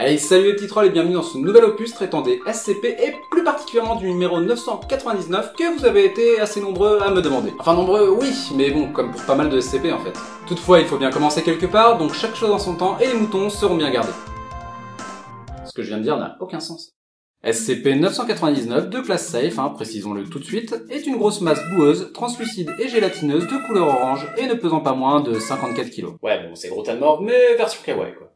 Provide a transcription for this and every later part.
Hey, salut les petits trolls et bienvenue dans ce nouvel opus traitant des SCP et plus particulièrement du numéro 999 que vous avez été assez nombreux à me demander. Enfin nombreux, oui, mais bon, comme pour pas mal de SCP en fait. Toutefois, il faut bien commencer quelque part, donc chaque chose en son temps et les moutons seront bien gardés. Ce que je viens de dire n'a aucun sens. SCP-999 de classe safe, précisons-le tout de suite, est une grosse masse boueuse, translucide et gélatineuse de couleur orange et ne pesant pas moins de 54 kg. Ouais bon, c'est gros tas de mort, mais version kawaii quoi.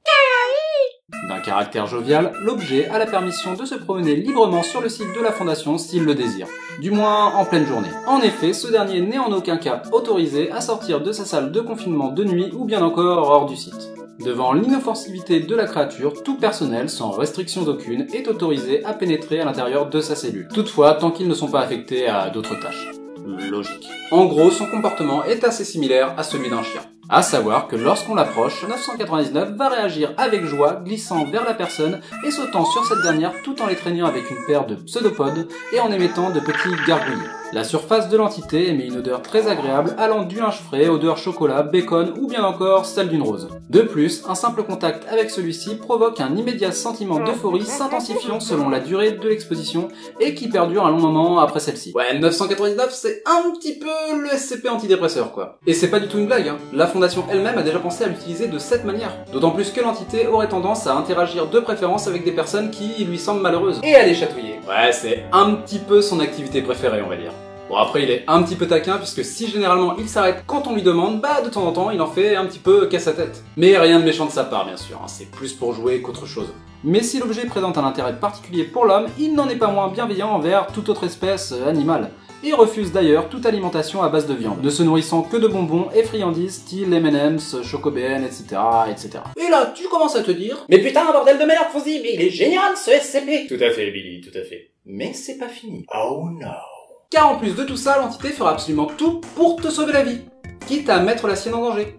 D'un caractère jovial, l'objet a la permission de se promener librement sur le site de la Fondation s'il le désire. Du moins en pleine journée. En effet, ce dernier n'est en aucun cas autorisé à sortir de sa salle de confinement de nuit ou bien encore hors du site. Devant l'inoffensivité de la créature, tout personnel, sans restriction d'aucune, est autorisé à pénétrer à l'intérieur de sa cellule. Toutefois, tant qu'ils ne sont pas affectés à d'autres tâches. Logique. En gros, son comportement est assez similaire à celui d'un chien. À savoir que lorsqu'on l'approche, 999 va réagir avec joie, glissant vers la personne et sautant sur cette dernière tout en l'étreignant avec une paire de pseudopodes et en émettant de petits gargouillis. La surface de l'entité émet une odeur très agréable allant du linge frais, odeur chocolat, bacon ou bien encore celle d'une rose. De plus, un simple contact avec celui-ci provoque un immédiat sentiment d'euphorie s'intensifiant selon la durée de l'exposition et qui perdure un long moment après celle-ci. Ouais, 999 c'est un petit peu le SCP antidépresseur quoi. Et c'est pas du tout une blague, La Fondation elle-même a déjà pensé à l'utiliser de cette manière. D'autant plus que l'entité aurait tendance à interagir de préférence avec des personnes qui lui semblent malheureuses. Et à les chatouiller. Ouais, c'est un petit peu son activité préférée on va dire. Bon après il est un petit peu taquin puisque si généralement il s'arrête quand on lui demande, de temps en temps il en fait un petit peu casse sa tête. Mais rien de méchant de sa part bien sûr, c'est plus pour jouer qu'autre chose. Mais si l'objet présente un intérêt particulier pour l'homme, il n'en est pas moins bienveillant envers toute autre espèce animale. Et refuse d'ailleurs toute alimentation à base de viande, ne se nourrissant que de bonbons et friandises style M&M's, Chocobén, etc., etc. Et là, tu commences à te dire « Mais putain, bordel de merde, Fozzy, mais il est génial ce SCP !» Tout à fait, Billy, tout à fait. Mais c'est pas fini. Oh no. Car en plus de tout ça, l'entité fera absolument tout pour te sauver la vie, quitte à mettre la sienne en danger.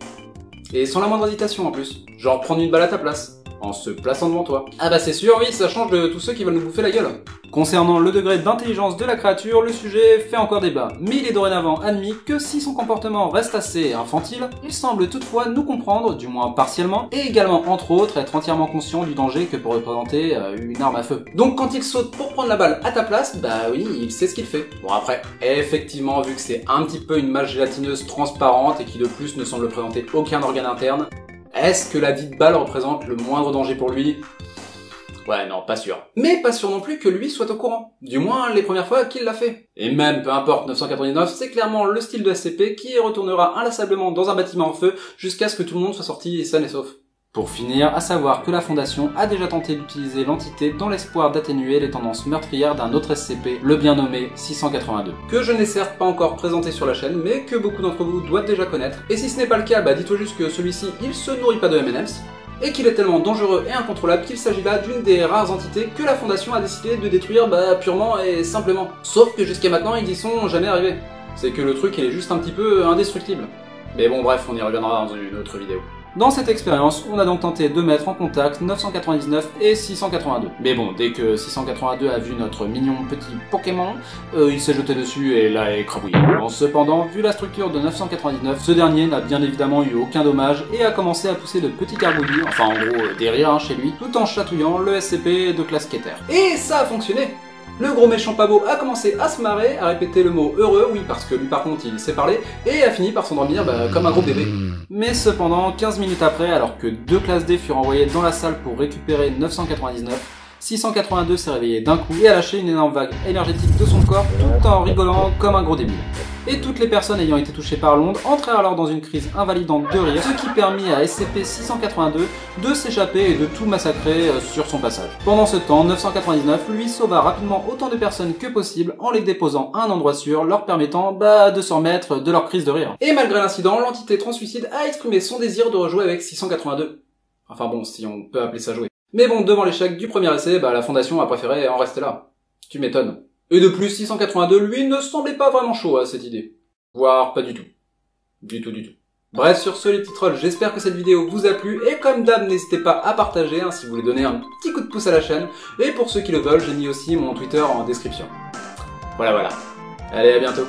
Et sans la moindre hésitation en plus, genre prendre une balle à ta place, en se plaçant devant toi. Ah bah c'est sûr, oui, ça change de tous ceux qui veulent nous bouffer la gueule. Concernant le degré d'intelligence de la créature, le sujet fait encore débat, mais il est dorénavant admis que si son comportement reste assez infantile, il semble toutefois nous comprendre, du moins partiellement, et également entre autres être entièrement conscient du danger que peut représenter une arme à feu. Donc quand il saute pour prendre la balle à ta place, bah oui, il sait ce qu'il fait. Bon après, effectivement, vu que c'est un petit peu une masse gélatineuse transparente et qui de plus ne semble présenter aucun organe interne, est-ce que la dite balle représente le moindre danger pour lui ? Ouais, non, pas sûr. Mais pas sûr non plus que lui soit au courant. Du moins, les premières fois qu'il l'a fait. Et même, peu importe, 999, c'est clairement le style de SCP qui retournera inlassablement dans un bâtiment en feu jusqu'à ce que tout le monde soit sorti sain et sauf. Pour finir, à savoir que la Fondation a déjà tenté d'utiliser l'entité dans l'espoir d'atténuer les tendances meurtrières d'un autre SCP, le bien nommé 682. Que je n'ai certes pas encore présenté sur la chaîne, mais que beaucoup d'entre vous doivent déjà connaître. Et si ce n'est pas le cas, dites-toi juste que celui-ci, il se nourrit pas de M&M's. Et qu'il est tellement dangereux et incontrôlable qu'il s'agit là d'une des rares entités que la Fondation a décidé de détruire purement et simplement. Sauf que jusqu'à maintenant ils y sont jamais arrivés. C'est que le truc il est juste un petit peu indestructible. Mais bon bref, on y reviendra dans une autre vidéo. Dans cette expérience, on a donc tenté de mettre en contact 999 et 682. Mais bon, dès que 682 a vu notre mignon petit Pokémon, il s'est jeté dessus et l'a écrabouillé. Bon, cependant, vu la structure de 999, ce dernier n'a bien évidemment eu aucun dommage et a commencé à pousser de petits gargouillis, enfin en gros des rires chez lui, tout en chatouillant le SCP de classe Keter. Et ça a fonctionné! Le gros méchant pas beau a commencé à se marrer, à répéter le mot heureux, oui parce que lui par contre il sait parler, et a fini par s'endormir comme un gros bébé. Mais cependant, 15 minutes après, alors que 2 classes D furent envoyées dans la salle pour récupérer 999, 682 s'est réveillé d'un coup et a lâché une énorme vague énergétique de son corps tout en rigolant comme un gros débile. Et toutes les personnes ayant été touchées par l'onde entrèrent alors dans une crise invalidante de rire, ce qui permit à SCP-682 de s'échapper et de tout massacrer sur son passage. Pendant ce temps, 999 lui sauva rapidement autant de personnes que possible en les déposant à un endroit sûr, leur permettant de se remettre de leur crise de rire. Et malgré l'incident, l'entité translucide a exprimé son désir de rejouer avec 682. Enfin bon, si on peut appeler ça jouer. Mais bon, devant l'échec du premier essai, la Fondation a préféré en rester là. Tu m'étonnes. Et de plus, 682, lui, ne semblait pas vraiment chaud à cette idée. Voire pas du tout. Du tout. Bref, sur ce les petits trolls, j'espère que cette vidéo vous a plu, et comme d'hab, n'hésitez pas à partager si vous voulez donner un petit coup de pouce à la chaîne, et pour ceux qui le veulent, j'ai mis aussi mon Twitter en description. Voilà. Allez, à bientôt.